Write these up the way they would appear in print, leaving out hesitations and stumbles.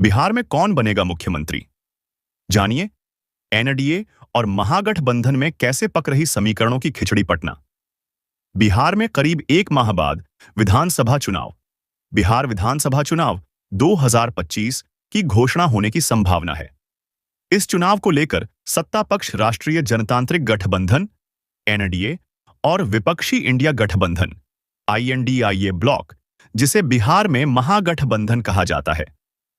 बिहार में कौन बनेगा मुख्यमंत्री? जानिए, एनडीए और महागठबंधन में कैसे पक रही समीकरणों की खिचड़ी पटना। बिहार में करीब एक माह बाद विधानसभा चुनाव। बिहार विधानसभा चुनाव 2025 की घोषणा होने की संभावना है। इस चुनाव को लेकर सत्ता पक्ष राष्ट्रीय जनतांत्रिक गठबंधन एनडीए और विपक्षी इंडिया गठबंधन आईएनडीआईए ब्लॉक, जिसे बिहार में महागठबंधन कहा जाता है,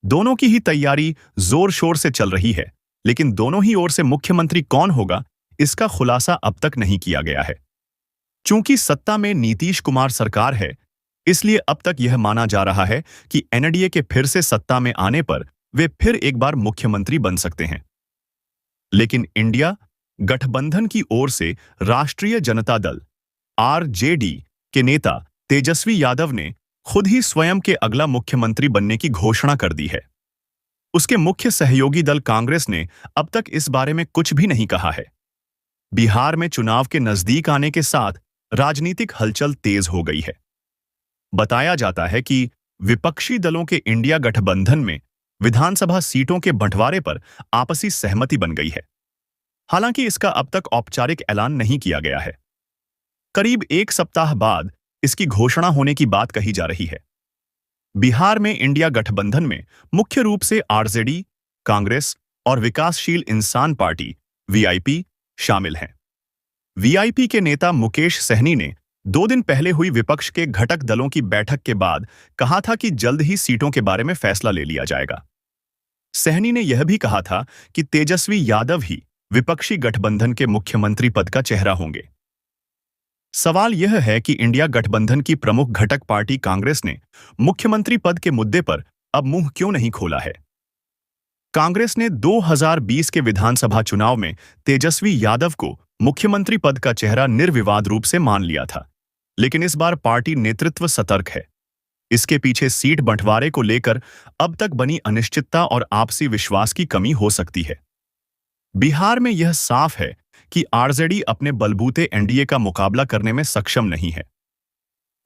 दोनों की ही तैयारी जोर शोर से चल रही है। लेकिन दोनों ही ओर से मुख्यमंत्री कौन होगा, इसका खुलासा अब तक नहीं किया गया है। चूंकि सत्ता में नीतीश कुमार सरकार है, इसलिए अब तक यह माना जा रहा है कि एनडीए के फिर से सत्ता में आने पर वे फिर एक बार मुख्यमंत्री बन सकते हैं। लेकिन इंडिया गठबंधन की ओर से राष्ट्रीय जनता दल आरजेडी के नेता तेजस्वी यादव ने खुद ही स्वयं के अगला मुख्यमंत्री बनने की घोषणा कर दी है। उसके मुख्य सहयोगी दल कांग्रेस ने अब तक इस बारे में कुछ भी नहीं कहा है। बिहार में चुनाव के नजदीक आने के साथ राजनीतिक हलचल तेज हो गई है। बताया जाता है कि विपक्षी दलों के इंडिया गठबंधन में विधानसभा सीटों के बंटवारे पर आपसी सहमति बन गई है। हालांकि इसका अब तक औपचारिक ऐलान नहीं किया गया है। करीब एक सप्ताह बाद इसकी घोषणा होने की बात कही जा रही है। बिहार में इंडिया गठबंधन में मुख्य रूप से आरजेडी, कांग्रेस और विकासशील इंसान पार्टी वीआईपी शामिल हैं। वीआईपी के नेता मुकेश सहनी ने 2 दिन पहले हुई विपक्ष के घटक दलों की बैठक के बाद कहा था कि जल्द ही सीटों के बारे में फैसला ले लिया जाएगा। सहनी ने यह भी कहा था कि तेजस्वी यादव ही विपक्षी गठबंधन के मुख्यमंत्री पद का चेहरा होंगे। सवाल यह है कि इंडिया गठबंधन की प्रमुख घटक पार्टी कांग्रेस ने मुख्यमंत्री पद के मुद्दे पर अब मुंह क्यों नहीं खोला है। कांग्रेस ने 2020 के विधानसभा चुनाव में तेजस्वी यादव को मुख्यमंत्री पद का चेहरा निर्विवाद रूप से मान लिया था, लेकिन इस बार पार्टी नेतृत्व सतर्क है। इसके पीछे सीट बंटवारे को लेकर अब तक बनी अनिश्चितता और आपसी विश्वास की कमी हो सकती है। बिहार में यह साफ है कि आरजेडी अपने बलबूते एनडीए का मुकाबला करने में सक्षम नहीं है।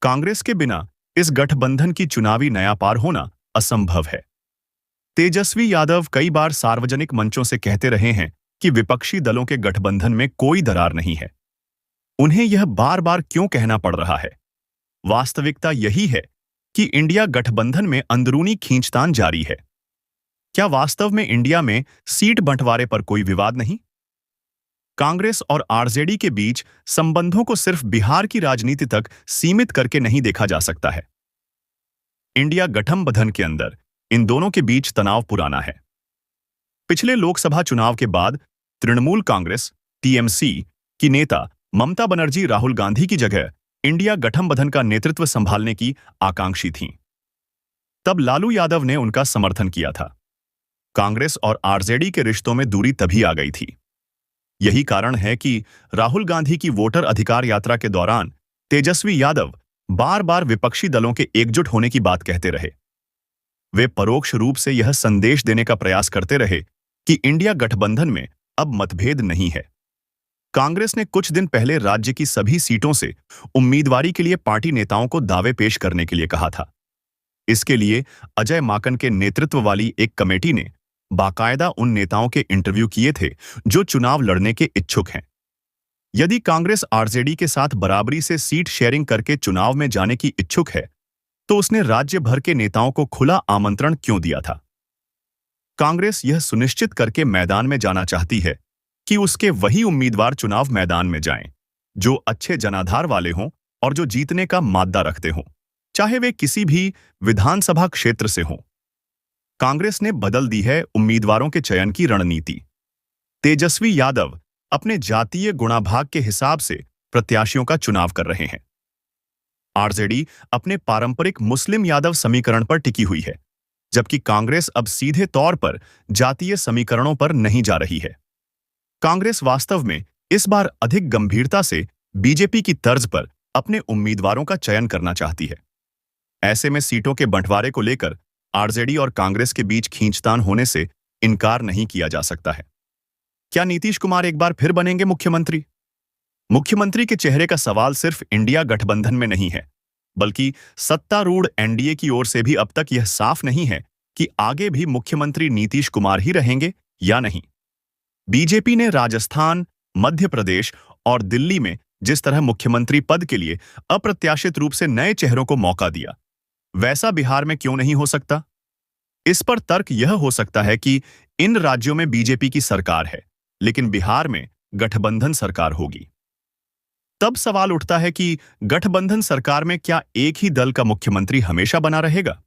कांग्रेस के बिना इस गठबंधन की चुनावी नया पार होना असंभव है। तेजस्वी यादव कई बार सार्वजनिक मंचों से कहते रहे हैं कि विपक्षी दलों के गठबंधन में कोई दरार नहीं है। उन्हें यह बार बार क्यों कहना पड़ रहा है? वास्तविकता यही है कि इंडिया गठबंधन में अंदरूनी खींचतान जारी है। क्या वास्तव में इंडिया में सीट बंटवारे पर कोई विवाद नहीं? कांग्रेस और आरजेडी के बीच संबंधों को सिर्फ बिहार की राजनीति तक सीमित करके नहीं देखा जा सकता है। इंडिया गठबंधन के अंदर इन दोनों के बीच तनाव पुराना है। पिछले लोकसभा चुनाव के बाद तृणमूल कांग्रेस टीएमसी की नेता ममता बनर्जी राहुल गांधी की जगह इंडिया गठबंधन का नेतृत्व संभालने की आकांक्षी थीं। तब लालू यादव ने उनका समर्थन किया था। कांग्रेस और आरजेडी के रिश्तों में दूरी तभी आ गई थी। यही कारण है कि राहुल गांधी की वोटर अधिकार यात्रा के दौरान तेजस्वी यादव बार बार विपक्षी दलों के एकजुट होने की बात कहते रहे। वे परोक्ष रूप से यह संदेश देने का प्रयास करते रहे कि इंडिया गठबंधन में अब मतभेद नहीं है। कांग्रेस ने कुछ दिन पहले राज्य की सभी सीटों से उम्मीदवारी के लिए पार्टी नेताओं को दावे पेश करने के लिए कहा था। इसके लिए अजय माकन के नेतृत्व वाली एक कमेटी ने बाकायदा उन नेताओं के इंटरव्यू किए थे जो चुनाव लड़ने के इच्छुक हैं। यदि कांग्रेस आरजेडी के साथ बराबरी से सीट शेयरिंग करके चुनाव में जाने की इच्छुक है, तो उसने राज्य भर के नेताओं को खुला आमंत्रण क्यों दिया था? कांग्रेस यह सुनिश्चित करके मैदान में जाना चाहती है कि उसके वही उम्मीदवार चुनाव मैदान में जाएं, जो अच्छे जनाधार वाले हों और जो जीतने का माद्दा रखते हों, चाहे वे किसी भी विधानसभा क्षेत्र से हों। कांग्रेस ने बदल दी है उम्मीदवारों के चयन की रणनीति। तेजस्वी यादव अपने जातीय गुणाभाग के हिसाब से प्रत्याशियों का चुनाव कर रहे हैं। आरजेडी अपने पारंपरिक मुस्लिम यादव समीकरण पर टिकी हुई है, जबकि कांग्रेस अब सीधे तौर पर जातीय समीकरणों पर नहीं जा रही है। कांग्रेस वास्तव में इस बार अधिक गंभीरता से बीजेपी की तर्ज पर अपने उम्मीदवारों का चयन करना चाहती है। ऐसे में सीटों के बंटवारे को लेकर आरजेडी और कांग्रेस के बीच खींचतान होने से इनकार नहीं किया जा सकता है। क्या नीतीश कुमार एक बार फिर बनेंगे मुख्यमंत्री? मुख्यमंत्री के चेहरे का सवाल सिर्फ इंडिया गठबंधन में नहीं है, बल्कि सत्तारूढ़ एनडीए की ओर से भी अब तक यह साफ नहीं है कि आगे भी मुख्यमंत्री नीतीश कुमार ही रहेंगे या नहीं। बीजेपी ने राजस्थान, मध्य प्रदेश और दिल्ली में जिस तरह मुख्यमंत्री पद के लिए अप्रत्याशित रूप से नए चेहरों को मौका दिया, वैसा बिहार में क्यों नहीं हो सकता? इस पर तर्क यह हो सकता है कि इन राज्यों में बीजेपी की सरकार है, लेकिन बिहार में गठबंधन सरकार होगी। तब सवाल उठता है कि गठबंधन सरकार में क्या एक ही दल का मुख्यमंत्री हमेशा बना रहेगा?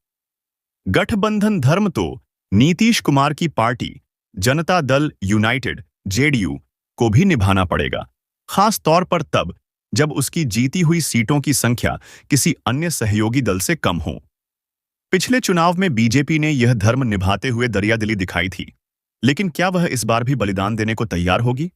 गठबंधन धर्म तो नीतीश कुमार की party Janata Dal United JDU को भी निभाना पड़ेगा, खास तौर पर तब जब उसकी जीती हुई सीटों की संख्या किसी अन्य सहयोगी दल से कम हो। पिछले चुनाव में बीजेपी ने यह धर्म निभाते हुए दरियादिली दिखाई थी, लेकिन क्या वह इस बार भी बलिदान देने को तैयार होगी?